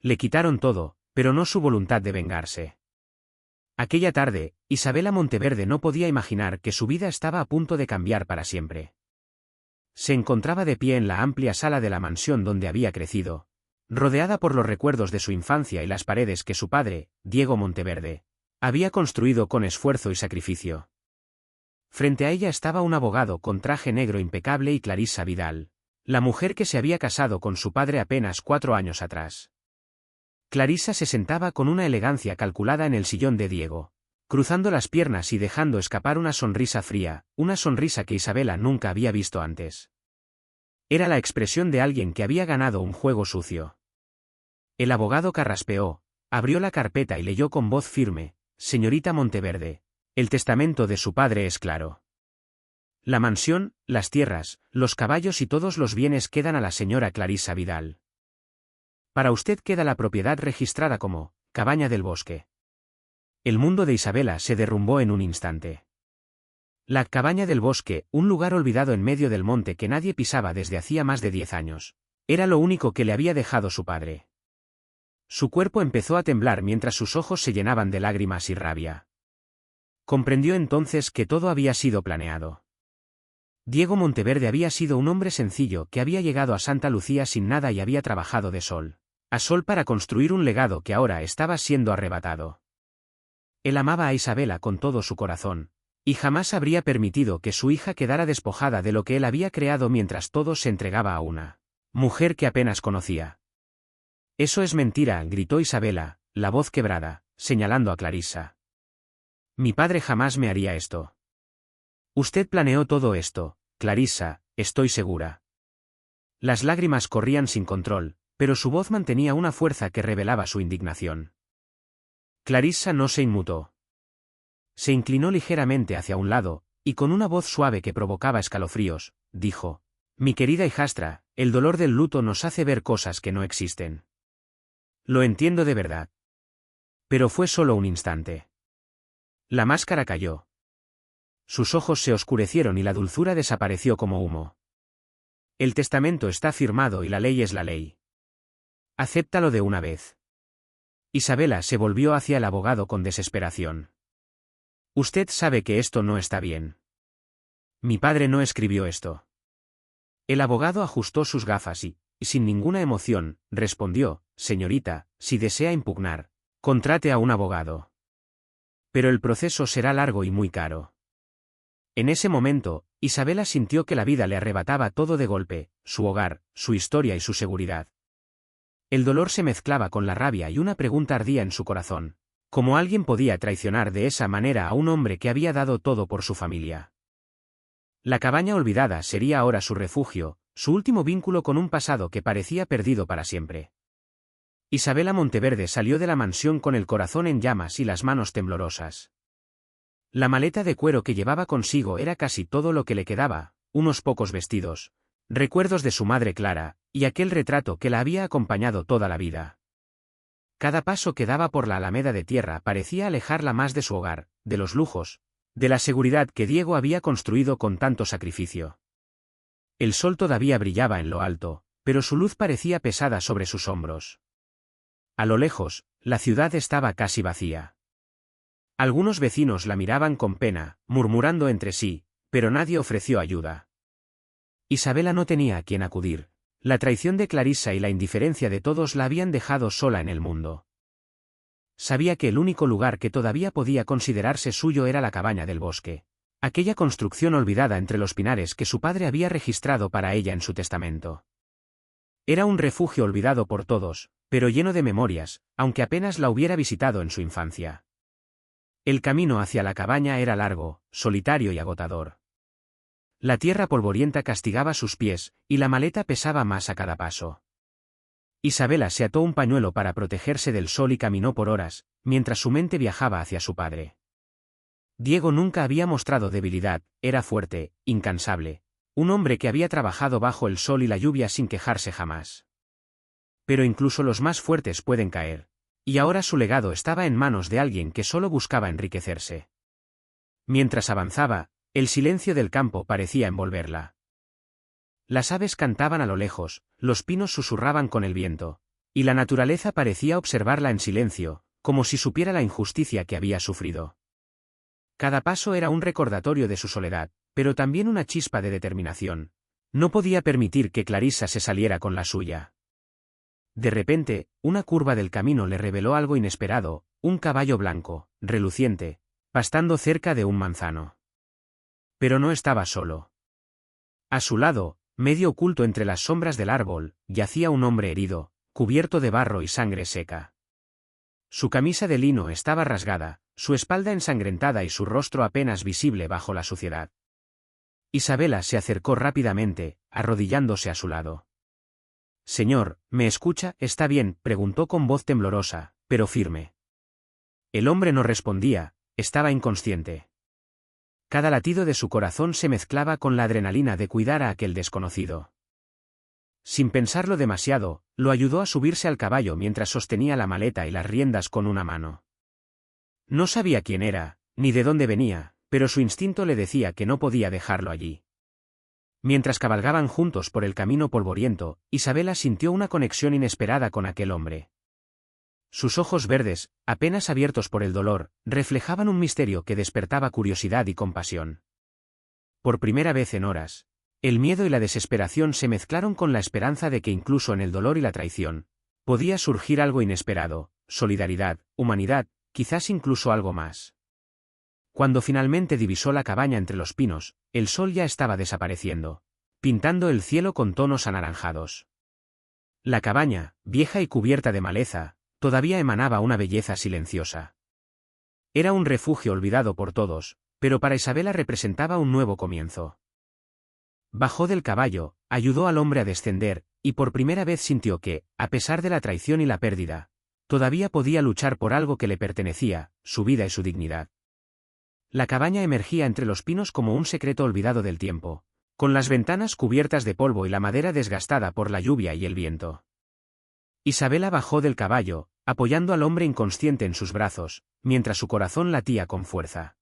Le quitaron todo, pero no su voluntad de vengarse. Aquella tarde, Isabela Monteverde no podía imaginar que su vida estaba a punto de cambiar para siempre. Se encontraba de pie en la amplia sala de la mansión donde había crecido, rodeada por los recuerdos de su infancia y las paredes que su padre, Diego Monteverde, había construido con esfuerzo y sacrificio. Frente a ella estaba un abogado con traje negro impecable y Clarisa Vidal, la mujer que se había casado con su padre apenas 4 años atrás. Clarisa se sentaba con una elegancia calculada en el sillón de Diego, cruzando las piernas y dejando escapar una sonrisa fría, una sonrisa que Isabela nunca había visto antes. Era la expresión de alguien que había ganado un juego sucio. El abogado carraspeó, abrió la carpeta y leyó con voz firme: «Señorita Monteverde, el testamento de su padre es claro. La mansión, las tierras, los caballos y todos los bienes quedan a la señora Clarisa Vidal. Para usted queda la propiedad registrada como Cabaña del Bosque». El mundo de Isabela se derrumbó en un instante. La Cabaña del Bosque, un lugar olvidado en medio del monte que nadie pisaba desde hacía más de 10 años, era lo único que le había dejado su padre. Su cuerpo empezó a temblar mientras sus ojos se llenaban de lágrimas y rabia. Comprendió entonces que todo había sido planeado. Diego Monteverde había sido un hombre sencillo que había llegado a Santa Lucía sin nada y había trabajado de sol a sol para construir un legado que ahora estaba siendo arrebatado. Él amaba a Isabela con todo su corazón, y jamás habría permitido que su hija quedara despojada de lo que él había creado mientras todo se entregaba a una mujer que apenas conocía. «Eso es mentira», gritó Isabela, la voz quebrada, señalando a Clarisa. «Mi padre jamás me haría esto. Usted planeó todo esto, Clarisa, estoy segura». Las lágrimas corrían sin control, pero su voz mantenía una fuerza que revelaba su indignación. Clarisa no se inmutó. Se inclinó ligeramente hacia un lado, y con una voz suave que provocaba escalofríos, dijo: «Mi querida hijastra, el dolor del luto nos hace ver cosas que no existen. Lo entiendo de verdad». Pero fue solo un instante. La máscara cayó. Sus ojos se oscurecieron y la dulzura desapareció como humo. «El testamento está firmado y la ley es la ley. Acéptalo de una vez». Isabela se volvió hacia el abogado con desesperación. «Usted sabe que esto no está bien. Mi padre no escribió esto». El abogado ajustó sus gafas y, sin ninguna emoción, respondió: «Señorita, si desea impugnar, contrate a un abogado. Pero el proceso será largo y muy caro». En ese momento, Isabela sintió que la vida le arrebataba todo de golpe: su hogar, su historia y su seguridad. El dolor se mezclaba con la rabia y una pregunta ardía en su corazón: ¿cómo alguien podía traicionar de esa manera a un hombre que había dado todo por su familia? La cabaña olvidada sería ahora su refugio, su último vínculo con un pasado que parecía perdido para siempre. Isabela Monteverde salió de la mansión con el corazón en llamas y las manos temblorosas. La maleta de cuero que llevaba consigo era casi todo lo que le quedaba: unos pocos vestidos, recuerdos de su madre Clara, y aquel retrato que la había acompañado toda la vida. Cada paso que daba por la alameda de tierra parecía alejarla más de su hogar, de los lujos, de la seguridad que Diego había construido con tanto sacrificio. El sol todavía brillaba en lo alto, pero su luz parecía pesada sobre sus hombros. A lo lejos, la ciudad estaba casi vacía. Algunos vecinos la miraban con pena, murmurando entre sí, pero nadie ofreció ayuda. Isabela no tenía a quien acudir. La traición de Clarisa y la indiferencia de todos la habían dejado sola en el mundo. Sabía que el único lugar que todavía podía considerarse suyo era la Cabaña del Bosque, aquella construcción olvidada entre los pinares que su padre había registrado para ella en su testamento. Era un refugio olvidado por todos, pero lleno de memorias, aunque apenas la hubiera visitado en su infancia. El camino hacia la cabaña era largo, solitario y agotador. La tierra polvorienta castigaba sus pies, y la maleta pesaba más a cada paso. Isabela se ató un pañuelo para protegerse del sol y caminó por horas, mientras su mente viajaba hacia su padre. Diego nunca había mostrado debilidad, era fuerte, incansable, un hombre que había trabajado bajo el sol y la lluvia sin quejarse jamás. Pero incluso los más fuertes pueden caer, y ahora su legado estaba en manos de alguien que solo buscaba enriquecerse. Mientras avanzaba, el silencio del campo parecía envolverla. Las aves cantaban a lo lejos, los pinos susurraban con el viento, y la naturaleza parecía observarla en silencio, como si supiera la injusticia que había sufrido. Cada paso era un recordatorio de su soledad, pero también una chispa de determinación. No podía permitir que Clarissa se saliera con la suya. De repente, una curva del camino le reveló algo inesperado, un caballo blanco, reluciente, pastando cerca de un manzano. Pero no estaba solo. A su lado, medio oculto entre las sombras del árbol, yacía un hombre herido, cubierto de barro y sangre seca. Su camisa de lino estaba rasgada, su espalda ensangrentada y su rostro apenas visible bajo la suciedad. Isabela se acercó rápidamente, arrodillándose a su lado. «Señor, ¿me escucha? ¿Está bien?», preguntó con voz temblorosa, pero firme. El hombre no respondía, estaba inconsciente. Cada latido de su corazón se mezclaba con la adrenalina de cuidar a aquel desconocido. Sin pensarlo demasiado, lo ayudó a subirse al caballo mientras sostenía la maleta y las riendas con una mano. No sabía quién era, ni de dónde venía, pero su instinto le decía que no podía dejarlo allí. Mientras cabalgaban juntos por el camino polvoriento, Isabela sintió una conexión inesperada con aquel hombre. Sus ojos verdes, apenas abiertos por el dolor, reflejaban un misterio que despertaba curiosidad y compasión. Por primera vez en horas, el miedo y la desesperación se mezclaron con la esperanza de que incluso en el dolor y la traición, podía surgir algo inesperado, solidaridad, humanidad, quizás incluso algo más. Cuando finalmente divisó la cabaña entre los pinos, el sol ya estaba desapareciendo, pintando el cielo con tonos anaranjados. La cabaña, vieja y cubierta de maleza, todavía emanaba una belleza silenciosa. Era un refugio olvidado por todos, pero para Isabela representaba un nuevo comienzo. Bajó del caballo, ayudó al hombre a descender, y por primera vez sintió que, a pesar de la traición y la pérdida, todavía podía luchar por algo que le pertenecía, su vida y su dignidad. La cabaña emergía entre los pinos como un secreto olvidado del tiempo, con las ventanas cubiertas de polvo y la madera desgastada por la lluvia y el viento. Isabela bajó del caballo, apoyando al hombre inconsciente en sus brazos, mientras su corazón latía con fuerza.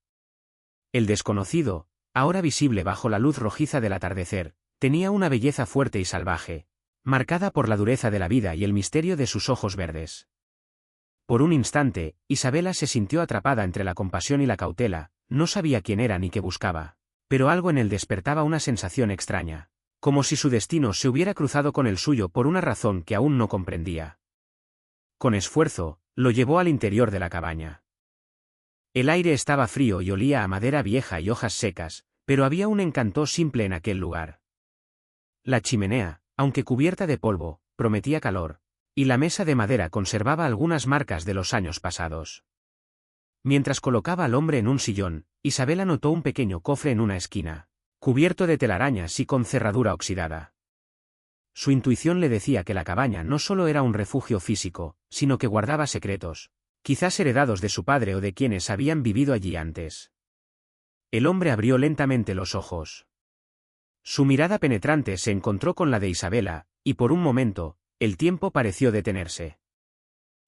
El desconocido, ahora visible bajo la luz rojiza del atardecer, tenía una belleza fuerte y salvaje, marcada por la dureza de la vida y el misterio de sus ojos verdes. Por un instante, Isabela se sintió atrapada entre la compasión y la cautela, no sabía quién era ni qué buscaba, pero algo en él despertaba una sensación extraña, como si su destino se hubiera cruzado con el suyo por una razón que aún no comprendía. Con esfuerzo, lo llevó al interior de la cabaña. El aire estaba frío y olía a madera vieja y hojas secas, pero había un encanto simple en aquel lugar. La chimenea, aunque cubierta de polvo, prometía calor, y la mesa de madera conservaba algunas marcas de los años pasados. Mientras colocaba al hombre en un sillón, Isabela notó un pequeño cofre en una esquina, cubierto de telarañas y con cerradura oxidada. Su intuición le decía que la cabaña no solo era un refugio físico, sino que guardaba secretos, quizás heredados de su padre o de quienes habían vivido allí antes. El hombre abrió lentamente los ojos. Su mirada penetrante se encontró con la de Isabela, y por un momento, el tiempo pareció detenerse.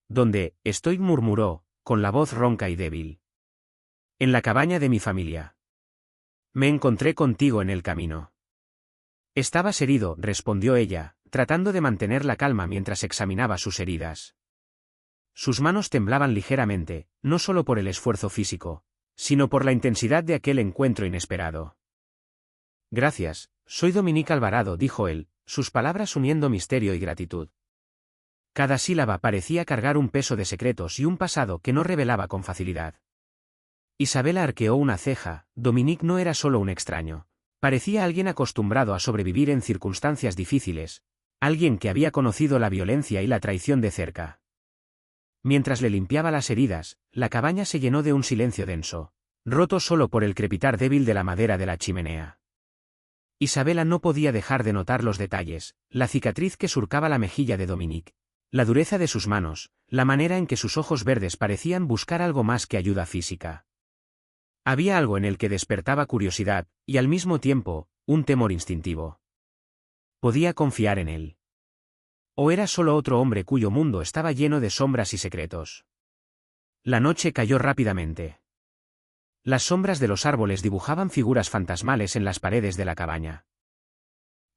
«¿Dónde estoy?», murmuró, con la voz ronca y débil. «En la cabaña de mi familia. Me encontré contigo en el camino». «Estabas herido», respondió ella, tratando de mantener la calma mientras examinaba sus heridas. Sus manos temblaban ligeramente, no solo por el esfuerzo físico, sino por la intensidad de aquel encuentro inesperado. «Gracias, soy Dominique Alvarado», dijo él, sus palabras uniendo misterio y gratitud. Cada sílaba parecía cargar un peso de secretos y un pasado que no revelaba con facilidad. Isabela arqueó una ceja. Dominique no era solo un extraño. Parecía alguien acostumbrado a sobrevivir en circunstancias difíciles, alguien que había conocido la violencia y la traición de cerca. Mientras le limpiaba las heridas, la cabaña se llenó de un silencio denso, roto solo por el crepitar débil de la madera de la chimenea. Isabela no podía dejar de notar los detalles, la cicatriz que surcaba la mejilla de Dominique, la dureza de sus manos, la manera en que sus ojos verdes parecían buscar algo más que ayuda física. Había algo en el que despertaba curiosidad, y al mismo tiempo, un temor instintivo. ¿Podía confiar en él? ¿O era solo otro hombre cuyo mundo estaba lleno de sombras y secretos? La noche cayó rápidamente. Las sombras de los árboles dibujaban figuras fantasmales en las paredes de la cabaña.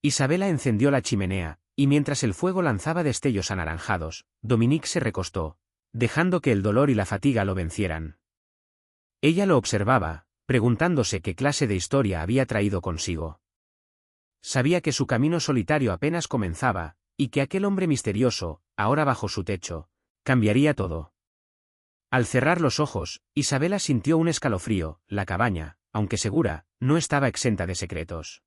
Isabela encendió la chimenea, y mientras el fuego lanzaba destellos anaranjados, Dominique se recostó, dejando que el dolor y la fatiga lo vencieran. Ella lo observaba, preguntándose qué clase de historia había traído consigo. Sabía que su camino solitario apenas comenzaba, y que aquel hombre misterioso, ahora bajo su techo, cambiaría todo. Al cerrar los ojos, Isabela sintió un escalofrío. La cabaña, aunque segura, no estaba exenta de secretos.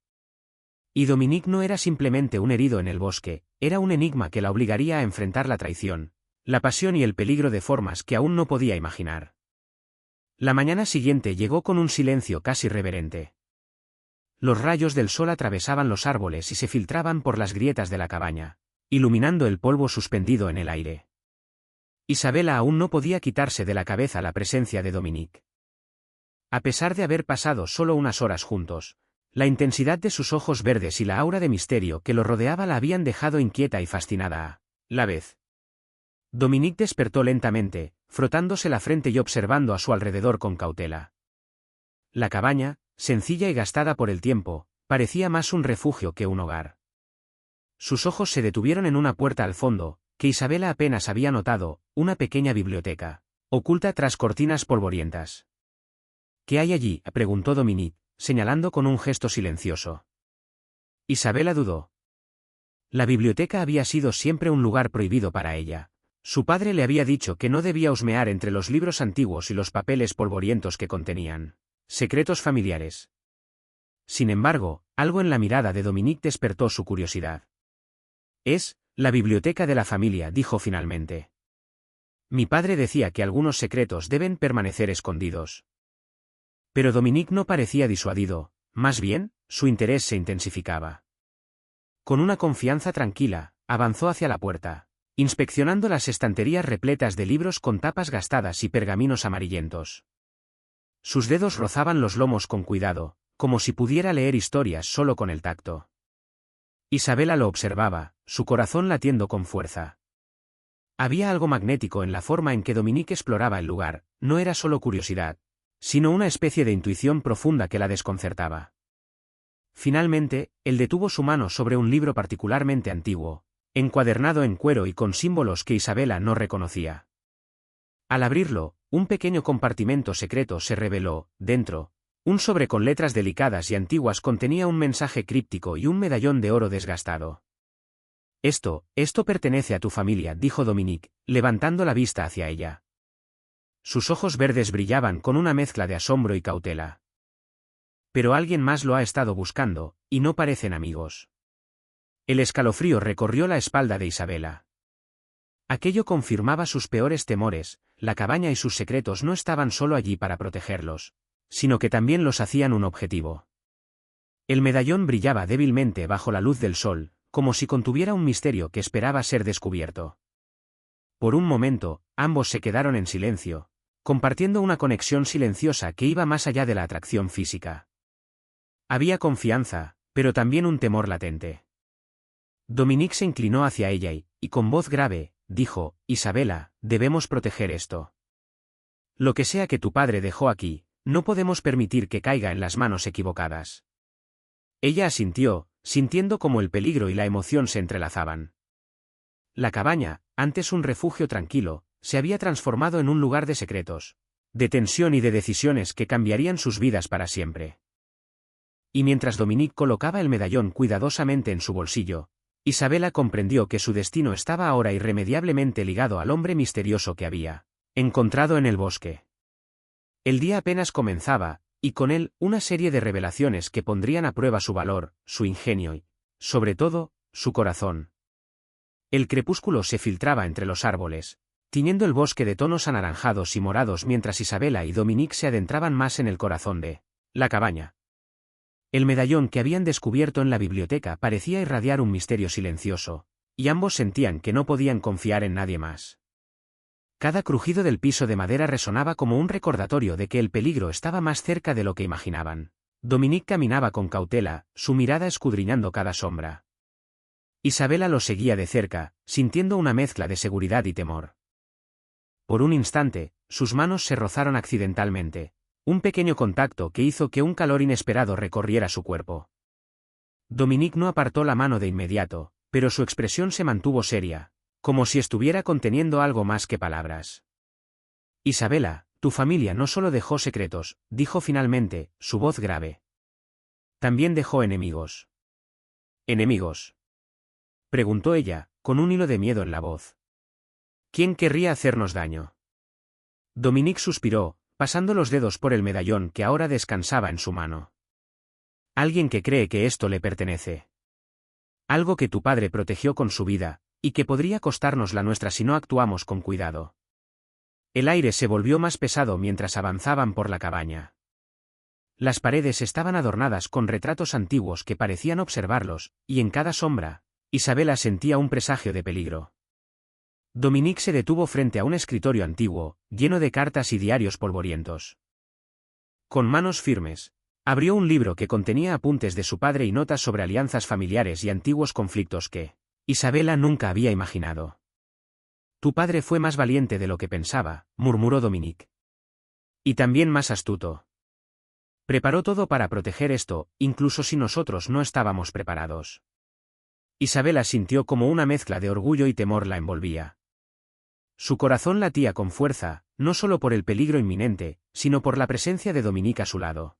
Y Dominique no era simplemente un herido en el bosque, era un enigma que la obligaría a enfrentar la traición, la pasión y el peligro de formas que aún no podía imaginar. La mañana siguiente llegó con un silencio casi reverente. Los rayos del sol atravesaban los árboles y se filtraban por las grietas de la cabaña, iluminando el polvo suspendido en el aire. Isabela aún no podía quitarse de la cabeza la presencia de Dominique. A pesar de haber pasado solo unas horas juntos, la intensidad de sus ojos verdes y la aura de misterio que lo rodeaba la habían dejado inquieta y fascinada a la vez. Dominique despertó lentamente, frotándose la frente y observando a su alrededor con cautela. La cabaña, sencilla y gastada por el tiempo, parecía más un refugio que un hogar. Sus ojos se detuvieron en una puerta al fondo, que Isabela apenas había notado, una pequeña biblioteca, oculta tras cortinas polvorientas. ¿Qué hay allí?, preguntó Dominique, señalando con un gesto silencioso. Isabela dudó. La biblioteca había sido siempre un lugar prohibido para ella. Su padre le había dicho que no debía husmear entre los libros antiguos y los papeles polvorientos que contenían secretos familiares. Sin embargo, algo en la mirada de Dominique despertó su curiosidad. Es la biblioteca de la familia, dijo finalmente. Mi padre decía que algunos secretos deben permanecer escondidos. Pero Dominique no parecía disuadido, más bien, su interés se intensificaba. Con una confianza tranquila, avanzó hacia la puerta, inspeccionando las estanterías repletas de libros con tapas gastadas y pergaminos amarillentos. Sus dedos rozaban los lomos con cuidado, como si pudiera leer historias solo con el tacto. Isabela lo observaba, su corazón latiendo con fuerza. Había algo magnético en la forma en que Dominique exploraba el lugar, no era solo curiosidad, sino una especie de intuición profunda que la desconcertaba. Finalmente, él detuvo su mano sobre un libro particularmente antiguo, encuadernado en cuero y con símbolos que Isabela no reconocía. Al abrirlo, un pequeño compartimento secreto se reveló. Dentro, un sobre con letras delicadas y antiguas contenía un mensaje críptico y un medallón de oro desgastado. Esto pertenece a tu familia, dijo Dominique, levantando la vista hacia ella. Sus ojos verdes brillaban con una mezcla de asombro y cautela. Pero alguien más lo ha estado buscando, y no parecen amigos. El escalofrío recorrió la espalda de Isabela. Aquello confirmaba sus peores temores. La cabaña y sus secretos no estaban solo allí para protegerlos, sino que también los hacían un objetivo. El medallón brillaba débilmente bajo la luz del sol, como si contuviera un misterio que esperaba ser descubierto. Por un momento, ambos se quedaron en silencio, compartiendo una conexión silenciosa que iba más allá de la atracción física. Había confianza, pero también un temor latente. Dominique se inclinó hacia ella y con voz grave, dijo, Isabela, debemos proteger esto. Lo que sea que tu padre dejó aquí, no podemos permitir que caiga en las manos equivocadas. Ella asintió, sintiendo cómo el peligro y la emoción se entrelazaban. La cabaña, antes un refugio tranquilo, se había transformado en un lugar de secretos, de tensión y de decisiones que cambiarían sus vidas para siempre. Y mientras Dominique colocaba el medallón cuidadosamente en su bolsillo, Isabela comprendió que su destino estaba ahora irremediablemente ligado al hombre misterioso que había encontrado en el bosque. El día apenas comenzaba, y con él, una serie de revelaciones que pondrían a prueba su valor, su ingenio y, sobre todo, su corazón. El crepúsculo se filtraba entre los árboles, tiñendo el bosque de tonos anaranjados y morados mientras Isabela y Dominique se adentraban más en el corazón de la cabaña. El medallón que habían descubierto en la biblioteca parecía irradiar un misterio silencioso, y ambos sentían que no podían confiar en nadie más. Cada crujido del piso de madera resonaba como un recordatorio de que el peligro estaba más cerca de lo que imaginaban. Dominique caminaba con cautela, su mirada escudriñando cada sombra. Isabela lo seguía de cerca, sintiendo una mezcla de seguridad y temor. Por un instante, sus manos se rozaron accidentalmente. Un pequeño contacto que hizo que un calor inesperado recorriera su cuerpo. Dominique no apartó la mano de inmediato, pero su expresión se mantuvo seria, como si estuviera conteniendo algo más que palabras. Isabela, tu familia no solo dejó secretos, dijo finalmente, su voz grave. También dejó enemigos. ¿Enemigos?, preguntó ella, con un hilo de miedo en la voz. ¿Quién querría hacernos daño? Dominique suspiró, pasando los dedos por el medallón que ahora descansaba en su mano. Alguien que cree que esto le pertenece. Algo que tu padre protegió con su vida, y que podría costarnos la nuestra si no actuamos con cuidado. El aire se volvió más pesado mientras avanzaban por la cabaña. Las paredes estaban adornadas con retratos antiguos que parecían observarlos, y en cada sombra, Isabela sentía un presagio de peligro. Dominique se detuvo frente a un escritorio antiguo, lleno de cartas y diarios polvorientos. Con manos firmes, abrió un libro que contenía apuntes de su padre y notas sobre alianzas familiares y antiguos conflictos que Isabela nunca había imaginado. Tu padre fue más valiente de lo que pensaba, murmuró Dominique. Y también más astuto. Preparó todo para proteger esto, incluso si nosotros no estábamos preparados. Isabela sintió como una mezcla de orgullo y temor la envolvía. Su corazón latía con fuerza, no solo por el peligro inminente, sino por la presencia de Dominique a su lado.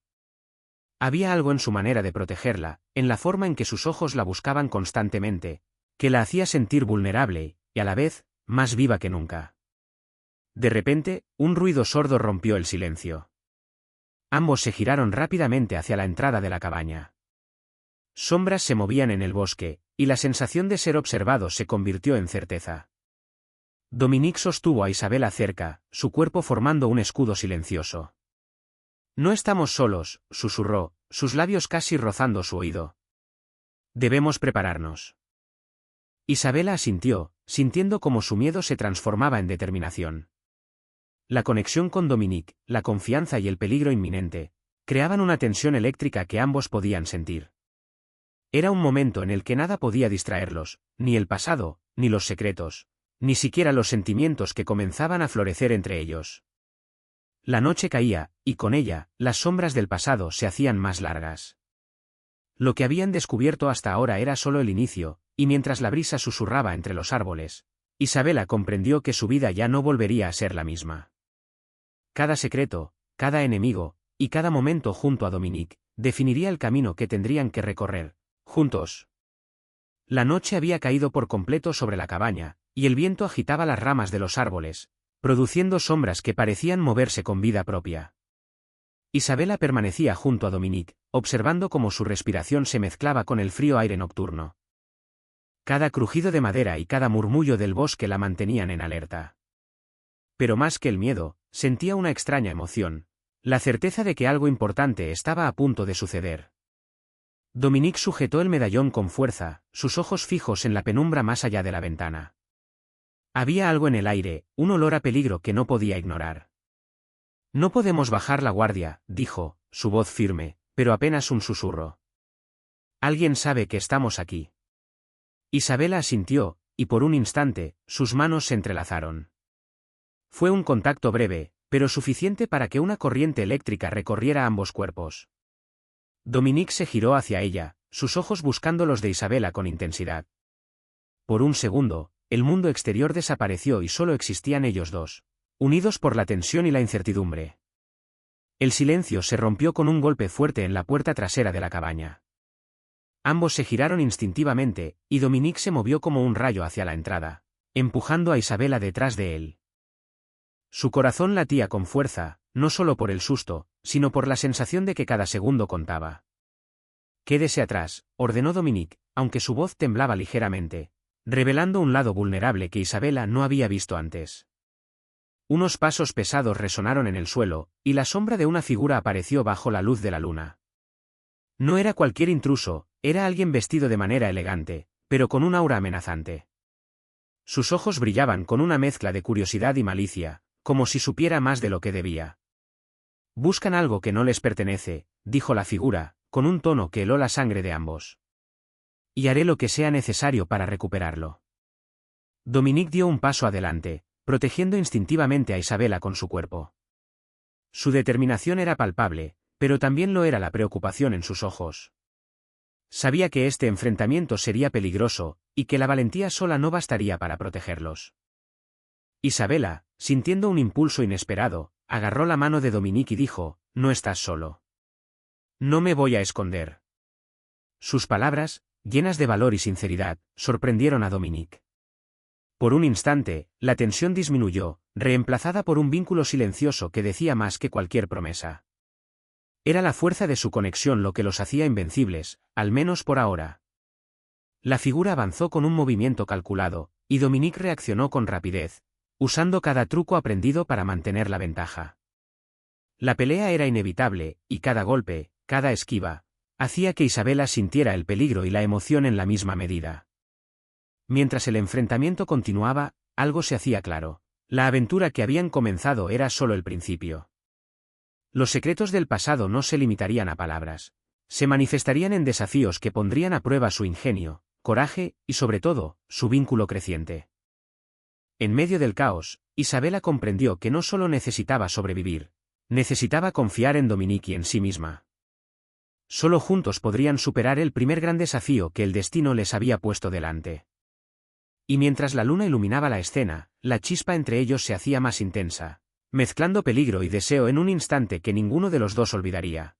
Había algo en su manera de protegerla, en la forma en que sus ojos la buscaban constantemente, que la hacía sentir vulnerable, y a la vez, más viva que nunca. De repente, un ruido sordo rompió el silencio. Ambos se giraron rápidamente hacia la entrada de la cabaña. Sombras se movían en el bosque, y la sensación de ser observado se convirtió en certeza. Dominique sostuvo a Isabela cerca, su cuerpo formando un escudo silencioso. No estamos solos, susurró, sus labios casi rozando su oído. Debemos prepararnos. Isabela asintió, sintiendo cómo su miedo se transformaba en determinación. La conexión con Dominique, la confianza y el peligro inminente, creaban una tensión eléctrica que ambos podían sentir. Era un momento en el que nada podía distraerlos, ni el pasado, ni los secretos, ni siquiera los sentimientos que comenzaban a florecer entre ellos. La noche caía, y con ella, las sombras del pasado se hacían más largas. Lo que habían descubierto hasta ahora era solo el inicio, y mientras la brisa susurraba entre los árboles, Isabela comprendió que su vida ya no volvería a ser la misma. Cada secreto, cada enemigo, y cada momento junto a Dominique, definiría el camino que tendrían que recorrer, juntos. La noche había caído por completo sobre la cabaña, y el viento agitaba las ramas de los árboles, produciendo sombras que parecían moverse con vida propia. Isabela permanecía junto a Dominique, observando cómo su respiración se mezclaba con el frío aire nocturno. Cada crujido de madera y cada murmullo del bosque la mantenían en alerta. Pero más que el miedo, sentía una extraña emoción, la certeza de que algo importante estaba a punto de suceder. Dominique sujetó el medallón con fuerza, sus ojos fijos en la penumbra más allá de la ventana. Había algo en el aire, un olor a peligro que no podía ignorar. No podemos bajar la guardia, dijo, su voz firme, pero apenas un susurro. Alguien sabe que estamos aquí. Isabela asintió, y por un instante, sus manos se entrelazaron. Fue un contacto breve, pero suficiente para que una corriente eléctrica recorriera ambos cuerpos. Dominique se giró hacia ella, sus ojos buscando los de Isabela con intensidad. Por un segundo, el mundo exterior desapareció y solo existían ellos dos, unidos por la tensión y la incertidumbre. El silencio se rompió con un golpe fuerte en la puerta trasera de la cabaña. Ambos se giraron instintivamente, y Dominique se movió como un rayo hacia la entrada, empujando a Isabela detrás de él. Su corazón latía con fuerza, no solo por el susto, sino por la sensación de que cada segundo contaba. Quédese atrás, ordenó Dominique, aunque su voz temblaba ligeramente, revelando un lado vulnerable que Isabela no había visto antes. Unos pasos pesados resonaron en el suelo, y la sombra de una figura apareció bajo la luz de la luna. No era cualquier intruso, era alguien vestido de manera elegante, pero con un aura amenazante. Sus ojos brillaban con una mezcla de curiosidad y malicia, como si supiera más de lo que debía. Buscan algo que no les pertenece, dijo la figura, con un tono que heló la sangre de ambos. Y haré lo que sea necesario para recuperarlo. Dominique dio un paso adelante, protegiendo instintivamente a Isabela con su cuerpo. Su determinación era palpable, pero también lo era la preocupación en sus ojos. Sabía que este enfrentamiento sería peligroso, y que la valentía sola no bastaría para protegerlos. Isabela, sintiendo un impulso inesperado, agarró la mano de Dominique y dijo, «No estás solo. No me voy a esconder». Sus palabras, llenas de valor y sinceridad, sorprendieron a Dominique. Por un instante, la tensión disminuyó, reemplazada por un vínculo silencioso que decía más que cualquier promesa. Era la fuerza de su conexión lo que los hacía invencibles, al menos por ahora. La figura avanzó con un movimiento calculado, y Dominique reaccionó con rapidez, usando cada truco aprendido para mantener la ventaja. La pelea era inevitable, y cada golpe, cada esquiva, hacía que Isabela sintiera el peligro y la emoción en la misma medida. Mientras el enfrentamiento continuaba, algo se hacía claro. La aventura que habían comenzado era solo el principio. Los secretos del pasado no se limitarían a palabras. Se manifestarían en desafíos que pondrían a prueba su ingenio, coraje y, sobre todo, su vínculo creciente. En medio del caos, Isabela comprendió que no solo necesitaba sobrevivir, necesitaba confiar en Dominique y en sí misma. Solo juntos podrían superar el primer gran desafío que el destino les había puesto delante. Y mientras la luna iluminaba la escena, la chispa entre ellos se hacía más intensa, mezclando peligro y deseo en un instante que ninguno de los dos olvidaría.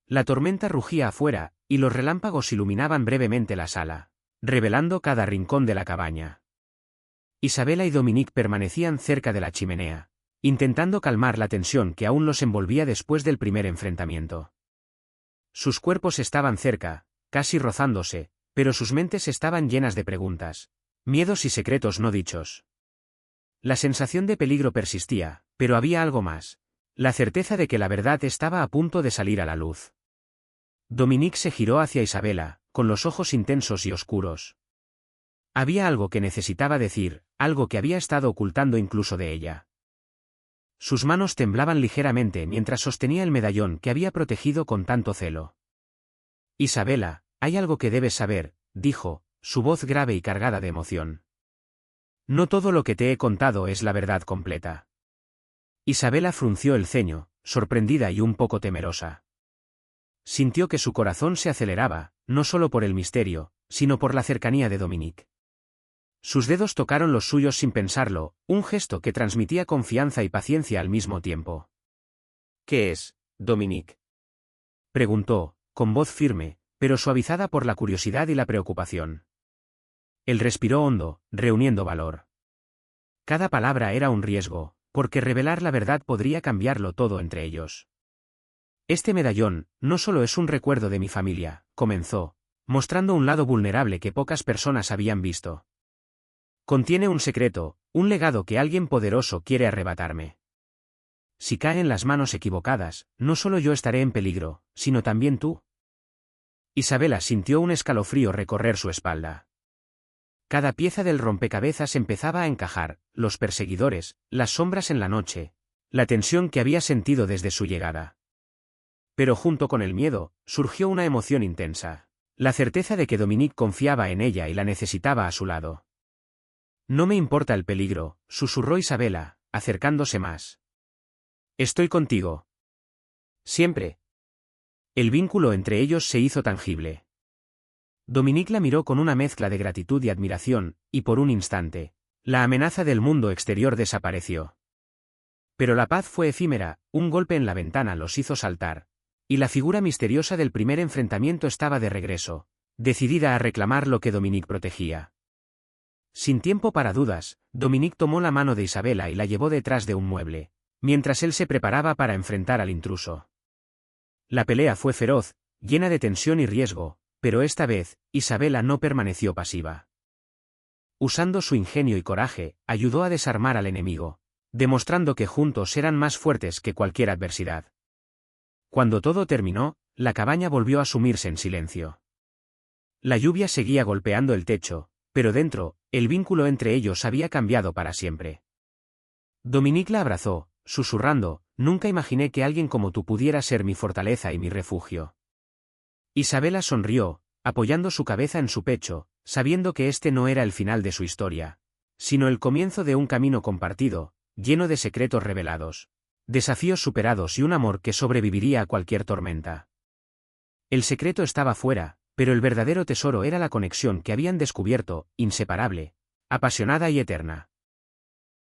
La tormenta rugía afuera, y los relámpagos iluminaban brevemente la sala, revelando cada rincón de la cabaña. Isabela y Dominique permanecían cerca de la chimenea, intentando calmar la tensión que aún los envolvía después del primer enfrentamiento. Sus cuerpos estaban cerca, casi rozándose, pero sus mentes estaban llenas de preguntas, miedos y secretos no dichos. La sensación de peligro persistía, pero había algo más, la certeza de que la verdad estaba a punto de salir a la luz. Dominique se giró hacia Isabela, con los ojos intensos y oscuros. Había algo que necesitaba decir, algo que había estado ocultando incluso de ella. Sus manos temblaban ligeramente mientras sostenía el medallón que había protegido con tanto celo. «Isabela, hay algo que debes saber», dijo, su voz grave y cargada de emoción. «No todo lo que te he contado es la verdad completa». Isabela frunció el ceño, sorprendida y un poco temerosa. Sintió que su corazón se aceleraba, no solo por el misterio, sino por la cercanía de Dominique. Sus dedos tocaron los suyos sin pensarlo, un gesto que transmitía confianza y paciencia al mismo tiempo. «¿Qué es, Dominique?», preguntó, con voz firme, pero suavizada por la curiosidad y la preocupación. Él respiró hondo, reuniendo valor. Cada palabra era un riesgo, porque revelar la verdad podría cambiarlo todo entre ellos. «Este medallón, no solo es un recuerdo de mi familia», comenzó, mostrando un lado vulnerable que pocas personas habían visto. «Contiene un secreto, un legado que alguien poderoso quiere arrebatarme. Si cae en las manos equivocadas, no solo yo estaré en peligro, sino también tú». Isabela sintió un escalofrío recorrer su espalda. Cada pieza del rompecabezas empezaba a encajar, los perseguidores, las sombras en la noche, la tensión que había sentido desde su llegada. Pero junto con el miedo, surgió una emoción intensa, la certeza de que Dominique confiaba en ella y la necesitaba a su lado. «No me importa el peligro», susurró Isabela, acercándose más. «Estoy contigo. Siempre». El vínculo entre ellos se hizo tangible. Dominique la miró con una mezcla de gratitud y admiración, y por un instante, la amenaza del mundo exterior desapareció. Pero la paz fue efímera, un golpe en la ventana los hizo saltar, y la figura misteriosa del primer enfrentamiento estaba de regreso, decidida a reclamar lo que Dominique protegía. Sin tiempo para dudas, Dominique tomó la mano de Isabela y la llevó detrás de un mueble, mientras él se preparaba para enfrentar al intruso. La pelea fue feroz, llena de tensión y riesgo, pero esta vez, Isabela no permaneció pasiva. Usando su ingenio y coraje, ayudó a desarmar al enemigo, demostrando que juntos eran más fuertes que cualquier adversidad. Cuando todo terminó, la cabaña volvió a sumirse en silencio. La lluvia seguía golpeando el techo, pero dentro, el vínculo entre ellos había cambiado para siempre. Dominique la abrazó, susurrando, «Nunca imaginé que alguien como tú pudiera ser mi fortaleza y mi refugio». Isabela sonrió, apoyando su cabeza en su pecho, sabiendo que este no era el final de su historia, sino el comienzo de un camino compartido, lleno de secretos revelados, desafíos superados y un amor que sobreviviría a cualquier tormenta. El secreto estaba fuera, Pero el verdadero tesoro era la conexión que habían descubierto, inseparable, apasionada y eterna.